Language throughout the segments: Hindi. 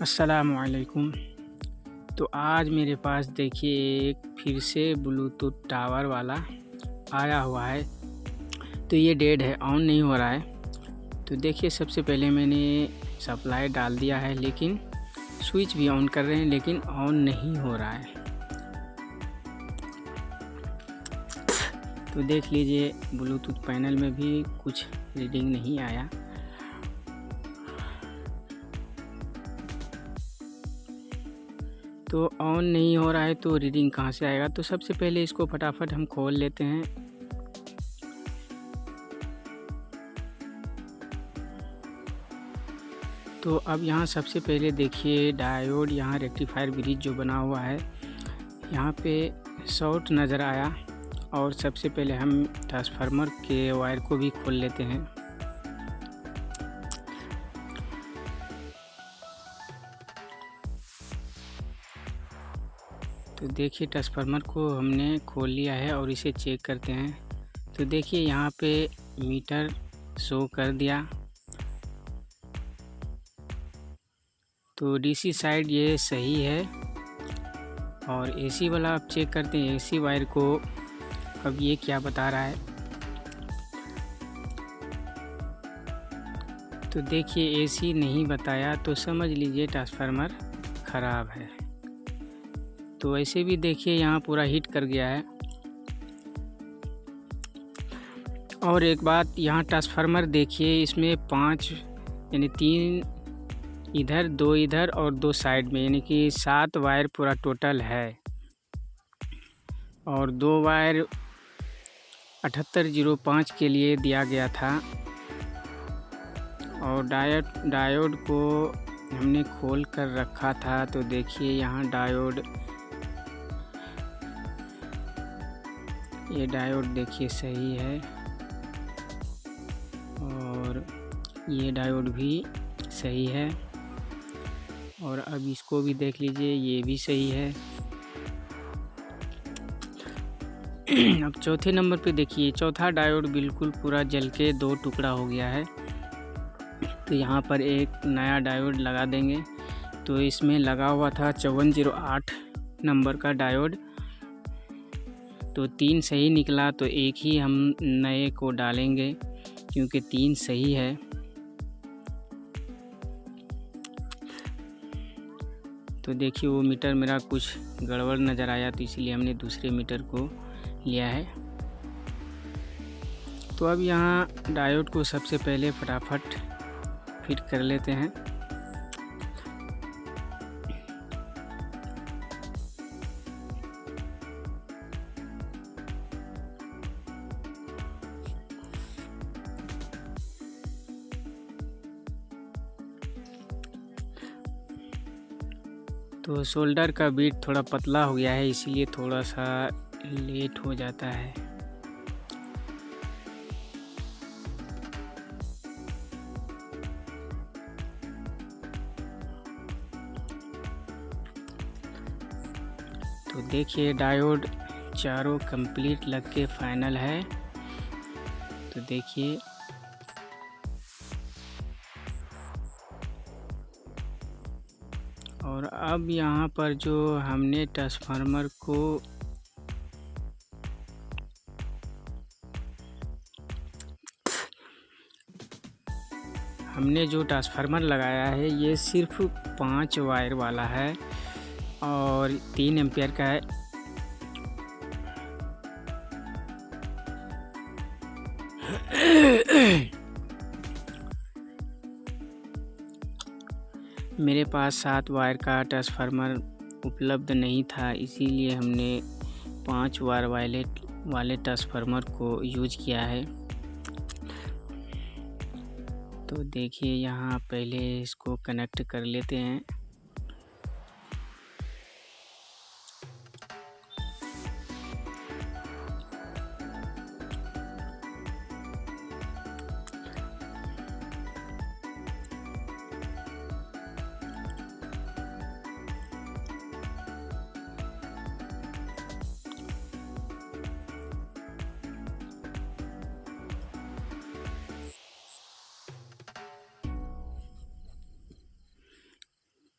अस्सलामुअलैकुम। तो आज मेरे पास देखिए एक फिर से ब्लूटूथ टावर वाला आया हुआ है। तो ये डेड है, ऑन नहीं हो रहा है। तो देखिए सबसे पहले मैंने सप्लाई डाल दिया है, लेकिन स्विच भी ऑन कर रहे हैं लेकिन ऑन नहीं हो रहा है। तो देख लीजिए ब्लूटूथ पैनल में भी कुछ रीडिंग नहीं आया। तो ऑन नहीं हो रहा है तो रीडिंग कहाँ से आएगा। तो सबसे पहले इसको फटाफट हम खोल लेते हैं। तो अब यहाँ सबसे पहले देखिए डायोड, यहाँ रेक्टिफायर ब्रिज जो बना हुआ है यहाँ पे शॉर्ट नज़र आया। और सबसे पहले हम ट्रांसफार्मर के वायर को भी खोल लेते हैं। तो देखिए ट्रांसफार्मर को हमने खोल लिया है और इसे चेक करते हैं। तो देखिए यहाँ पे मीटर शो कर दिया। तो डीसी साइड ये सही है। और एसी वाला आप चेक करते हैं, एसी वायर को अब ये क्या बता रहा है। तो देखिए एसी नहीं बताया तो समझ लीजिए ट्रांसफार्मर ख़राब है। तो ऐसे भी देखिए यहाँ पूरा हीट कर गया है। और एक बात, यहाँ ट्रांसफार्मर देखिए इसमें 5 यानी 3 इधर 2 इधर और 2 साइड में, यानी कि 7 वायर पूरा टोटल है। और 2 वायर 7805 के लिए दिया गया था। और डायोड को हमने खोल कर रखा था। तो देखिए यहाँ डायोड, ये डायोड देखिए सही है। और ये डायोड भी सही है। और अब इसको भी देख लीजिए, ये भी सही है। अब चौथे नंबर पे देखिए, चौथा डायोड बिल्कुल पूरा जल के 2 टुकड़ा हो गया है। तो यहाँ पर एक नया डायोड लगा देंगे। तो इसमें लगा हुआ था 5408 नंबर का डायोड। तो 3 सही निकला, तो एक ही हम नए को डालेंगे क्योंकि 3 सही है। तो देखिए वो मीटर मेरा कुछ गड़बड़ नज़र आया, तो इसीलिए हमने दूसरे मीटर को लिया है। तो अब यहाँ डायोड को सबसे पहले फटाफट फिट कर लेते हैं। तो शोल्डर का बीट थोड़ा पतला हो गया है, इसीलिए थोड़ा सा लेट हो जाता है। तो देखिए डायोड चारों कंप्लीट लग के फाइनल है। तो देखिए और अब यहाँ पर जो हमने ट्रांसफार्मर को लगाया है, ये सिर्फ 5 वायर वाला है और 3 एम्पियर का है। मेरे पास 7 वायर का ट्रांसफार्मर उपलब्ध नहीं था, इसीलिए हमने 5 वायर वाले ट्रांसफार्मर को यूज किया है। तो देखिए यहाँ पहले इसको कनेक्ट कर लेते हैं।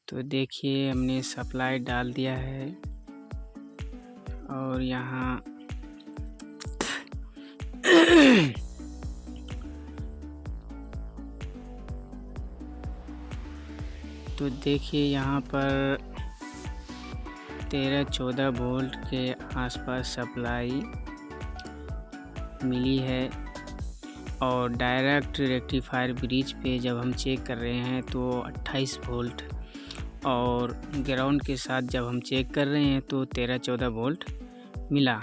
तो देखिए हमने सप्लाई डाल दिया है और यहाँ तो देखिए यहाँ पर 13-14 वोल्ट के आसपास सप्लाई मिली है और डायरेक्ट रेक्टिफायर ब्रिज पे जब हम चेक कर रहे हैं तो 28 वोल्ट और ग्राउंड के साथ जब हम चेक कर रहे हैं तो 13-14 वोल्ट मिला।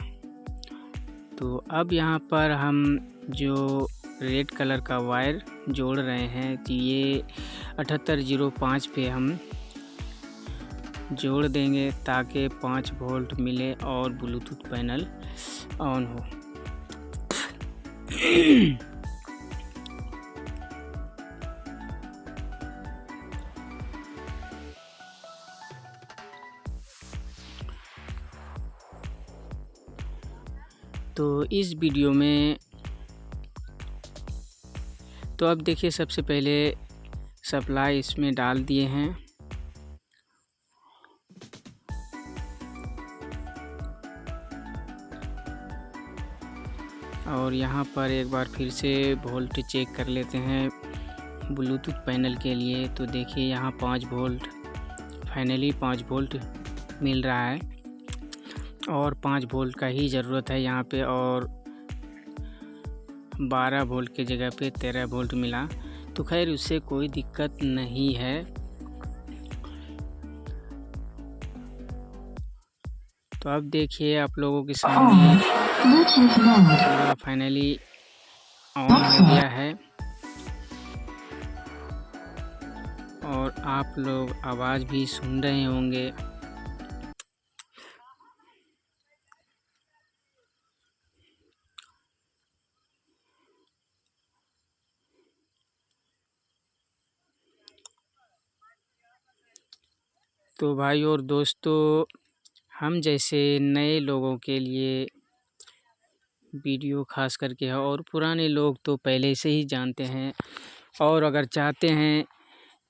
तो अब यहाँ पर हम जो रेड कलर का वायर जोड़ रहे हैं तो ये 7805 पे हम जोड़ देंगे ताकि 5 वोल्ट मिले और ब्लूटूथ पैनल ऑन हो। तो इस वीडियो में तो अब देखिए सबसे पहले सप्लाई इसमें डाल दिए हैं और यहाँ पर एक बार फिर से वोल्ट चेक कर लेते हैं ब्लूटूथ पैनल के लिए। तो देखिए यहाँ 5 वोल्ट फाइनली 5 वोल्ट मिल रहा है और 5 वोल्ट का ही ज़रूरत है यहाँ पे और 12 वोल्ट के जगह पे 13 वोल्ट मिला। तो खैर उससे कोई दिक्कत नहीं है। तो अब देखिए आप लोगों के सामने पूरा फाइनली ऑन हो गया है और आप लोग आवाज़ भी सुन रहे होंगे। तो भाई और दोस्तों, हम जैसे नए लोगों के लिए वीडियो खास करके है और पुराने लोग तो पहले से ही जानते हैं और अगर चाहते हैं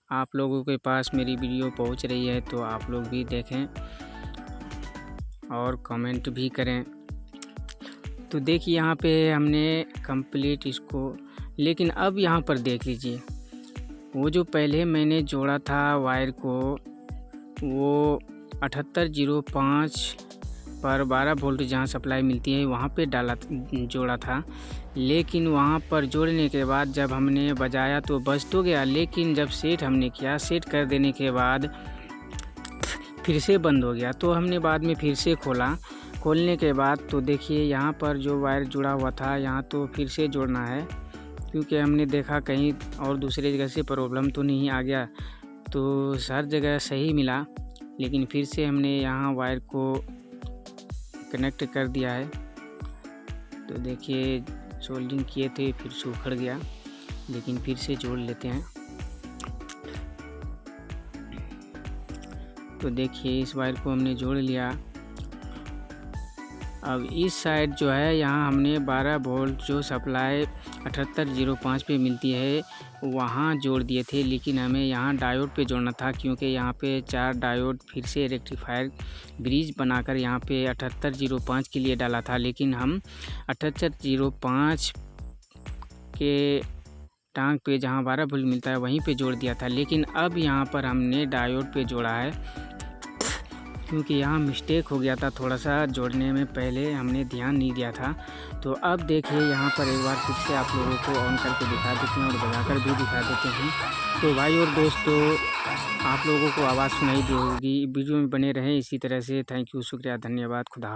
आप लोगों के पास मेरी वीडियो पहुंच रही है तो आप लोग भी देखें और कमेंट भी करें। तो देखिए यहाँ पे हमने कंप्लीट इसको, लेकिन अब यहाँ पर देख लीजिए वो जो पहले मैंने जोड़ा था वायर को वो 7805 पर 12 वोल्ट जहाँ सप्लाई मिलती है वहाँ पे जोड़ा था, लेकिन वहाँ पर जोड़ने के बाद जब हमने बजाया तो बज तो गया, लेकिन जब सेट हमने किया, सेट कर देने के बाद फिर से बंद हो गया। तो हमने बाद में फिर से खोलने के बाद तो देखिए यहाँ पर जो वायर जुड़ा हुआ था यहाँ तो फिर से जोड़ना है, क्योंकि हमने देखा कहीं और दूसरे जगह से प्रॉब्लम तो नहीं आ गया। तो हर जगह सही मिला, लेकिन फिर से हमने यहाँ वायर को कनेक्ट कर दिया है। तो देखिए सोल्डिंग किए थे फिर से उखड़ गया, लेकिन फिर से जोड़ लेते हैं। तो देखिए इस वायर को हमने जोड़ लिया। अब इस साइड जो है यहाँ हमने 12 वोल्ट जो सप्लाई 7805 पे मिलती है वहाँ जोड़ दिए थे, लेकिन हमें यहाँ डायोड पे जोड़ना था, क्योंकि यहाँ पे 4 डायोड फिर से रेक्टिफायर ब्रिज बनाकर यहाँ पे 7805 के लिए डाला था, लेकिन हम 7805 के टांग पे जहाँ 12 वोल्ट मिलता है वहीं पे जोड़ दिया था। लेकिन अब यहाँ पर हमने डायोड पे जोड़ा है, क्योंकि यहाँ मिस्टेक हो गया था थोड़ा सा जोड़ने में, पहले हमने ध्यान नहीं दिया था। तो अब देखिए यहाँ पर एक बार फिर से आप लोगों को ऑन करके दिखा देते हैं और बजाकर भी दिखा देते हैं। तो भाई और दोस्तों, आप लोगों को आवाज़ सुनाई दी होगी। वीडियो में बने रहें इसी तरह से। थैंक यू, शुक्रिया, धन्यवाद, खुदा।